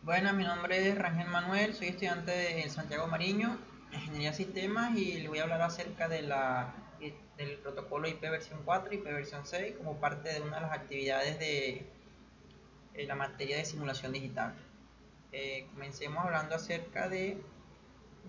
Bueno, mi nombre es Rangel Manuel, soy estudiante de Santiago Mariño, Ingeniería de Sistemas, y les voy a hablar acerca del protocolo IP versión 4 y IP versión 6 como parte de una de las actividades de la materia de simulación digital. Comencemos hablando acerca de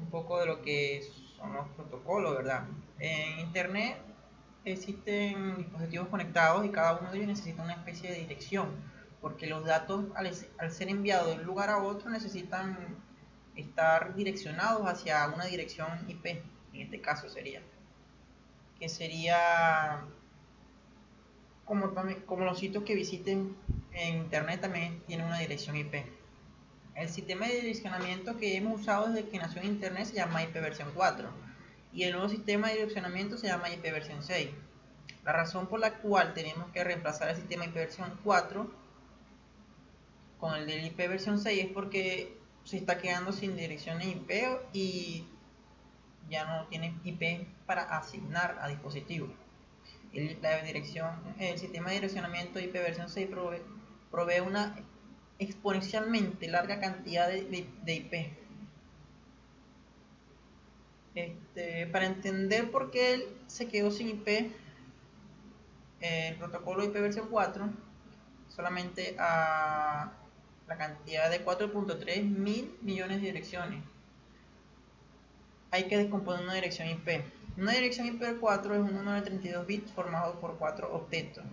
un poco de lo que son los protocolos, ¿verdad? En Internet existen dispositivos conectados y cada uno de ellos necesita una especie de dirección, porque los datos al ser enviados de un lugar a otro necesitan estar direccionados hacia una dirección IP, en este caso que sería como los sitios que visiten en Internet también tienen una dirección IP. El sistema de direccionamiento que hemos usado desde que nació en Internet se llama IP versión 4 y el nuevo sistema de direccionamiento se llama IP versión 6. La razón por la cual tenemos que reemplazar el sistema IP versión 4 con el del IP versión 6 es porque se está quedando sin direcciones IP y ya no tiene IP para asignar a dispositivos. El sistema de direccionamiento IP versión 6 provee una exponencialmente larga cantidad de IP. Para entender por qué él se quedó sin IP, el protocolo IP versión 4 solamente a la cantidad de 4.3 mil millones de direcciones. Hay que descomponer una dirección IP. Una dirección IP4 es un número de 32 bits formado por 4 octetos,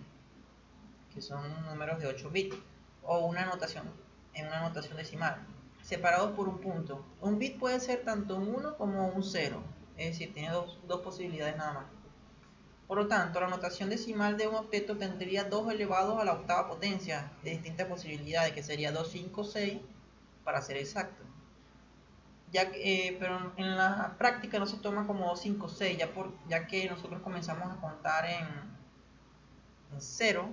que son números de 8 bits, o una anotación en una notación decimal, separados por un punto. Un bit puede ser tanto un 1 como un 0, es decir, tiene dos posibilidades nada más. Por lo tanto, la notación decimal de un octeto tendría 2 elevado a la octava potencia de distintas posibilidades, que sería 256 para ser exacto. Pero en la práctica no se toma como 256, ya que nosotros comenzamos a contar en 0,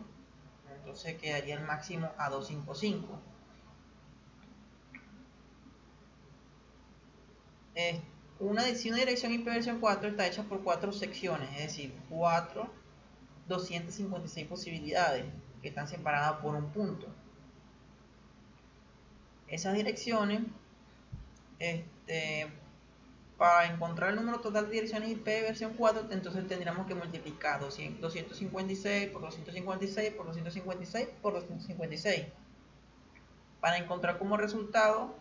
entonces quedaría el máximo a 255. Si una dirección IP versión 4 está hecha por 4 secciones, es decir, 256 posibilidades que están separadas por un punto. Esas direcciones, para encontrar el número total de direcciones IP versión 4, entonces tendríamos que multiplicar 256 por 256 por 256 por 256 para encontrar como resultado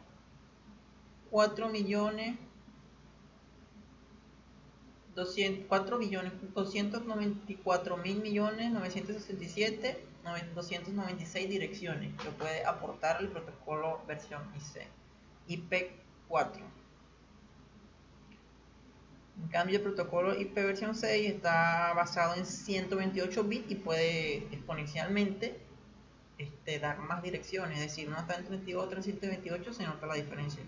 4 millones 294 mil millones 967 296 direcciones que puede aportar el protocolo versión IP4. En cambio, el protocolo IP versión 6 está basado en 128 bits y puede exponencialmente dar más direcciones, es decir, uno está en 32 o 328, se nota la diferencia.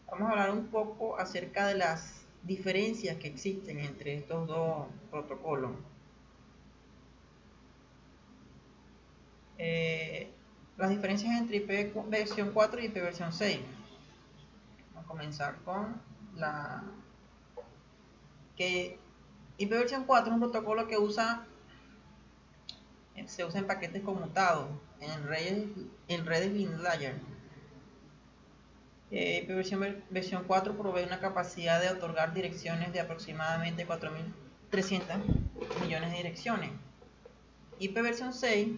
Vamos a hablar un poco acerca de las diferencias que existen entre estos dos protocolos. Las diferencias entre IP versión 4 y IP versión 6. Vamos a comenzar con la que IP versión 4 es un protocolo que se usa en paquetes conmutados, en redes linear. IP versión 4 provee una capacidad de otorgar direcciones de aproximadamente 4.300 millones de direcciones. IP versión 6,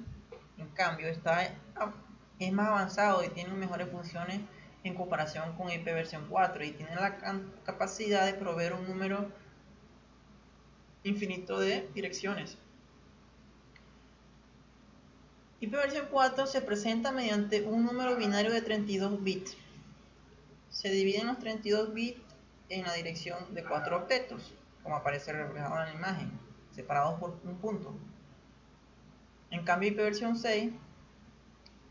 en cambio, es más avanzado y tiene mejores funciones en comparación con IP versión 4 y tiene la capacidad de proveer un número infinito de direcciones. IP versión 4 se presenta mediante un número binario de 32 bits. Se dividen los 32 bits en la dirección de 4 octetos, como aparece reflejado en la imagen, separados por un punto. En cambio, IP versión 6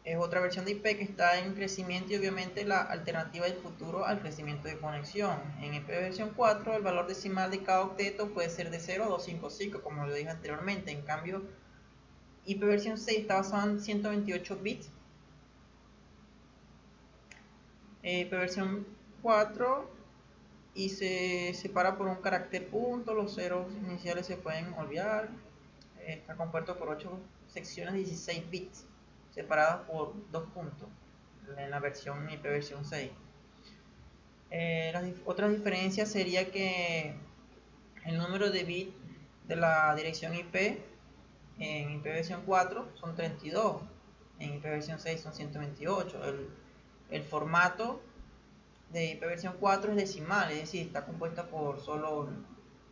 es otra versión de IP que está en crecimiento y obviamente la alternativa del futuro al crecimiento de conexión. En IP versión 4 el valor decimal de cada octeto puede ser de 0 a 255, como lo dije anteriormente. En cambio, IP versión 6 está basado en 128 bits. IP versión 4 y se separa por un carácter punto, los ceros iniciales se pueden olvidar. Está compuesto por 8 secciones de 16 bits separadas por 2 puntos. en la versión IP versión 6. Las otras diferencias sería que el número de bits de la dirección IP en IP versión 4 son 32, en IP versión 6 son 128. El formato de IP versión 4 es decimal, es decir, está compuesta por solo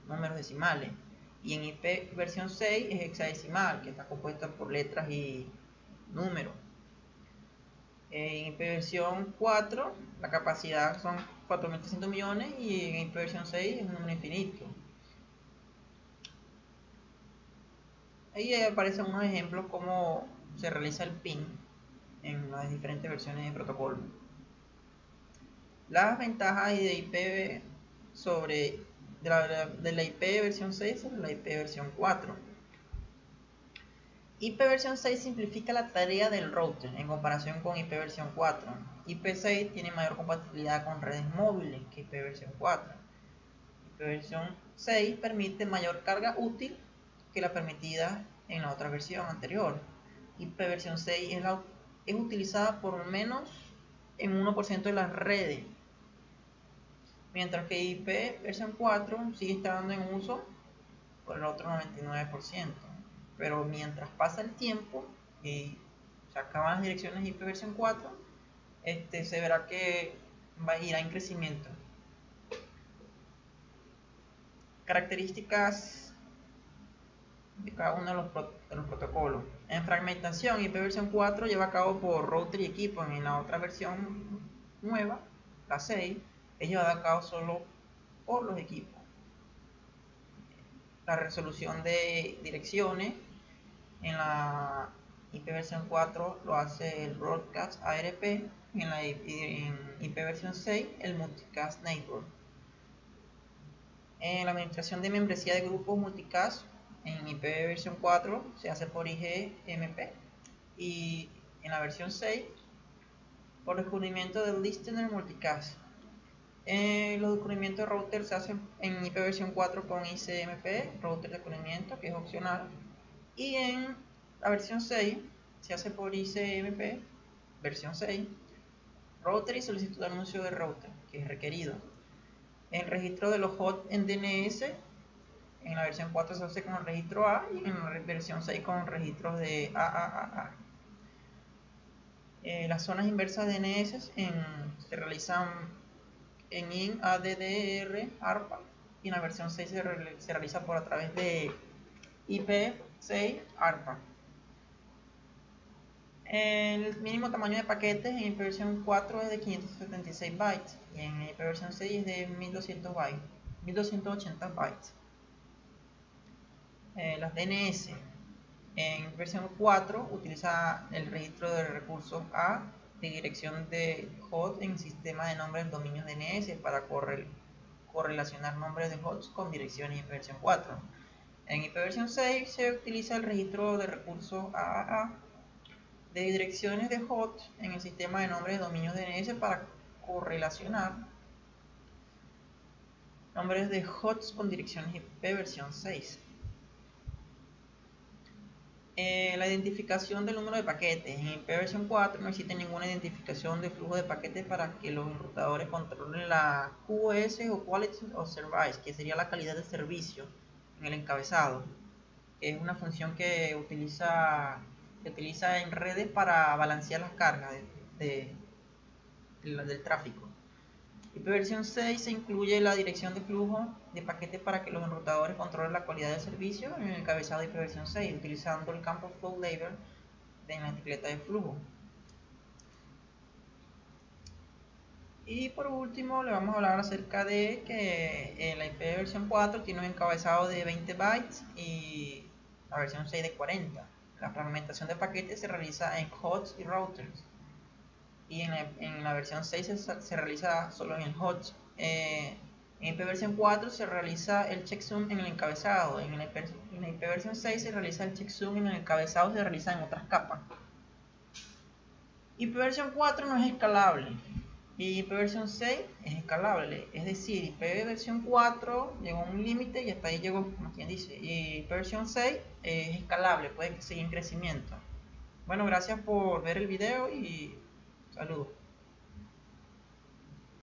números decimales. Y en IP versión 6 es hexadecimal, que está compuesta por letras y números. En IP versión 4 la capacidad son 4.300 millones y en IP versión 6 es un número infinito. Ahí aparecen unos ejemplos cómo se realiza el ping en las diferentes versiones de protocolo. Las ventajas de IP sobre de la IP versión 6 sobre la IP versión 4. IP versión 6 simplifica la tarea del router en comparación con IP versión 4. IP6 tiene mayor compatibilidad con redes móviles que IP versión 4. IP versión 6 permite mayor carga útil que la permitida en la otra versión anterior. IP versión 6 es utilizada por menos en 1% de las redes, mientras que IP versión 4 sigue estando en uso por el otro 99%. Pero mientras pasa el tiempo y se acaban las direcciones IP versión 4, se verá que irá en crecimiento. Características de cada uno de los protocolos. En fragmentación, IP versión 4 lleva a cabo por router y equipo. En la otra versión nueva, la 6, es llevada a cabo solo por los equipos. La resolución de direcciones en la IP versión 4 lo hace el Broadcast ARP, en IP versión 6 el Multicast Network. En la administración de membresía de grupos multicast en IP versión 4 se hace por IGMP y en la versión 6 por descubrimiento del listener multicast. Los descubrimientos de router se hacen en IP versión 4 con ICMP, router de descubrimiento, que es opcional, y en la versión 6 se hace por ICMP, versión 6, router y solicitud de anuncio de router, que es requerido. El registro de los hosts en DNS, en la versión 4 se hace con el registro A y en la versión 6 con registros de AAAA. Las zonas inversas de DNS se realizan en IN, ADDR, ARPA, y en la versión 6 se realiza por a través de IP6 ARPA. El mínimo tamaño de paquetes en IP versión 4 es de 576 bytes y en IP versión 6 es de 1280 bytes. Las DNS en versión 4 utiliza el registro de recursos A de dirección de host en sistema de nombres de dominios DNS para correlacionar nombres de hosts con direcciones en versión 4. En IP versión 6 se utiliza el registro de recursos AAA de direcciones de host en el sistema de nombres de dominios DNS para correlacionar nombres de hosts con direcciones IP versión 6. La identificación del número de paquetes. En IP versión 4 no existe ninguna identificación de flujo de paquetes para que los enrutadores controlen la QoS o Quality of Service, que sería la calidad de servicio en el encabezado, que es una función que se utiliza en redes para balancear las cargas del tráfico. IP versión 6 se incluye la dirección de flujo de paquetes para que los enrutadores controlen la calidad del servicio en el encabezado de IP versión 6, utilizando el campo flow label de la etiqueta de flujo. Y por último le vamos a hablar acerca de que la IP versión 4 tiene un encabezado de 20 bytes y la versión 6 de 40. La fragmentación de paquetes se realiza en hosts y routers. Y en la versión 6 se realiza solo en el host. En IP versión 4 se realiza el checksum en el encabezado. En la IP versión 6 se realiza el checksum en el encabezado, se realiza en otras capas. IP versión 4 no es escalable y IP versión 6 es escalable, es decir, IP versión 4 llegó a un límite y hasta ahí llegó, como quien dice, y IP versión 6 es escalable, puede seguir en crecimiento. Bueno, gracias por ver el video y saludos.